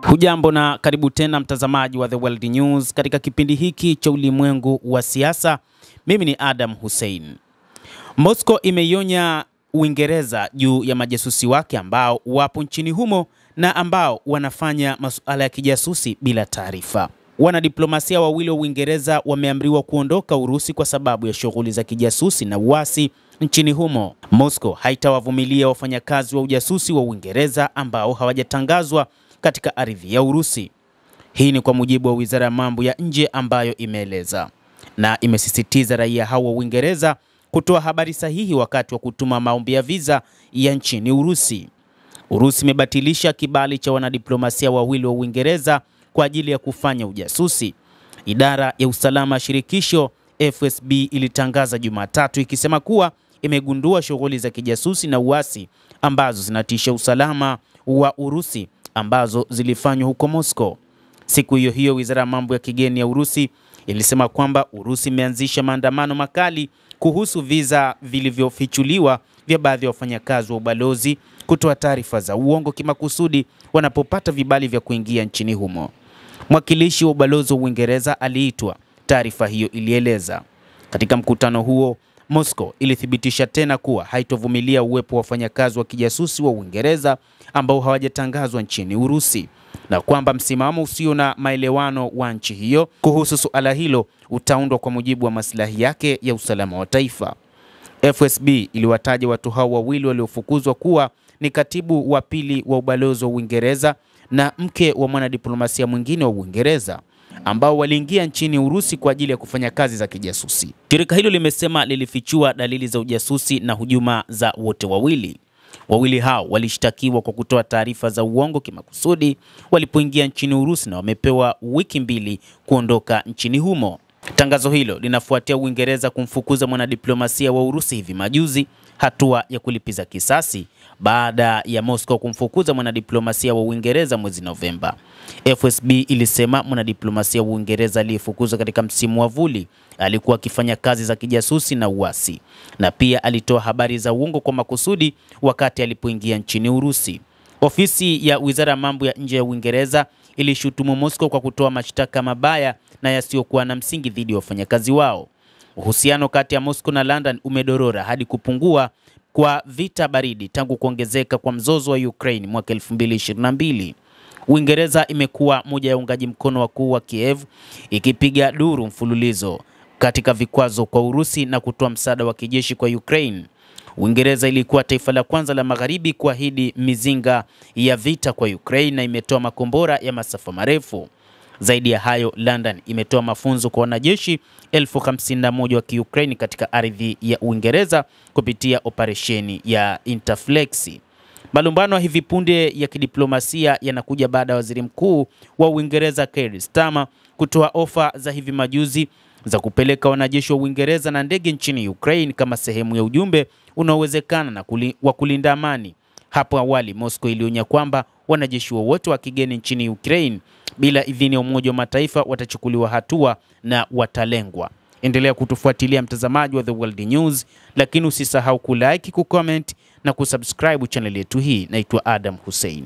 Hujambo na karibu tena mtazamaji wa The World News katika kipindi hiki cha ulimwengu wa siasa. Mimi ni Adam Hussein. Moscow imeionya Uingereza juu ya majasusi wake ambao wapo nchini humo na ambao wanafanya masuala ya kijasusi bila taarifa. Wanadiplomasia wawili wa Uingereza wameamriwa kuondoka Urusi kwa sababu ya shughuli za kijasusi na uasi nchini humo. Moscow haitawavumilia wafanyakazi wa ujasusi wa Uingereza ambao hawajatangazwa katika ardhi ya Urusi. Hii ni kwa mujibu wa Wizara ya Mambo ya Nje ambayo imeeleza na imesisitiza raia hao wa Uingereza kutoa habari sahihi wakati wa kutuma maombi ya visa ya nchini Urusi. Urusi imebatilisha kibali cha wanadiplomasia wawili wa Uingereza kwa ajili ya kufanya ujasusi. Idara ya usalama shirikisho FSB ilitangaza Jumatatu ikisema kuwa imegundua shughuli za kijasusi na uasi ambazo zinatisha usalama wa Urusi ambazo zilifanywa huko Moscow. Siku hiyo hiyo Wizara ya Mambo ya Kigeni ya Urusi ilisema kwamba Urusi imeanzisha maandamano makali kuhusu visa vilivyofichuliwa vya baadhi ya wafanyakazi wa ubalozi kutoa taarifa za uongo kimakusudi wanapopata vibali vya kuingia nchini humo. Mwakilishi wa ubalozi wa Uingereza aliitwa, taarifa hiyo ilieleza. Katika mkutano huo, Moscow ilithibitisha tena kuwa haitovumilia uwepo wa wafanyakazi wa kijasusi wa Uingereza ambao hawajatangazwa nchini Urusi, na kwamba msimamo usio na maelewano wa nchi hiyo kuhusu suala hilo utaundwa kwa mujibu wa maslahi yake ya usalama wa taifa. FSB iliwataja watu hao wawili waliofukuzwa kuwa ni katibu wa pili wa ubalozi wa Uingereza na mke wa mwanadiplomasia mwingine wa Uingereza ambao waliingia nchini Urusi kwa ajili ya kufanya kazi za kijasusi. Shirika hilo limesema lilifichua dalili za ujasusi na hujuma za wote wawili. Wawili hao walishtakiwa kwa kutoa taarifa za uongo kimakusudi walipoingia nchini Urusi na wamepewa wiki 2 kuondoka nchini humo. Tangazo hilo linafuatia Uingereza kumfukuza mwanadiplomasia wa Urusi hivi majuzi, hatua ya kulipiza kisasi baada ya Moscow kumfukuza mwanadiplomasia wa Uingereza mwezi Novemba. FSB ilisema mwanadiplomasia wa Uingereza aliyefukuzwa katika msimu wa vuli alikuwa akifanya kazi za kijasusi na uasi, na pia alitoa habari za uongo kwa makusudi wakati alipoingia nchini Urusi. Ofisi ya Wizara ya Mambo ya Nje ya Uingereza ilishutumu Moscow kwa kutoa mashtaka mabaya na yasiyokuwa na msingi dhidi ya wafanyakazi wao. Uhusiano kati ya Moscow na London umedorora hadi kupungua kwa vita baridi tangu kuongezeka kwa mzozo wa Ukraine mwaka 2022. Uingereza imekuwa moja ya ungaji mkono wakuu wa Kiev, ikipiga duru mfululizo katika vikwazo kwa Urusi na kutoa msaada wa kijeshi kwa Ukraine. Uingereza ilikuwa taifa la kwanza la magharibi kuahidi mizinga ya vita kwa Ukraine na imetoa makombora ya masafa marefu. Zaidi ya hayo, London imetoa mafunzo kwa wanajeshi 51,000 wa Kiukraini katika ardhi ya Uingereza kupitia operesheni ya Interflex. Malumbano hivi punde ya kidiplomasia yanakuja baada ya Waziri Mkuu wa Uingereza Keir Starmer kutoa ofa za hivi majuzi za kupeleka wanajeshi wa Uingereza na ndege nchini Ukraine kama sehemu ya ujumbe unaowezekana na wa kulinda amani. Hapo awali Moscow ilionya kwamba wanajeshi wote wa kigeni nchini Ukraine bila idhini ya Umoja wa Mataifa watachukuliwa hatua na watalengwa. Endelea kutufuatilia mtazamaji wa The World News, lakini usisahau kulike, kucomment na kusubscribe channel yetu hii. Naitwa Adam Hussein.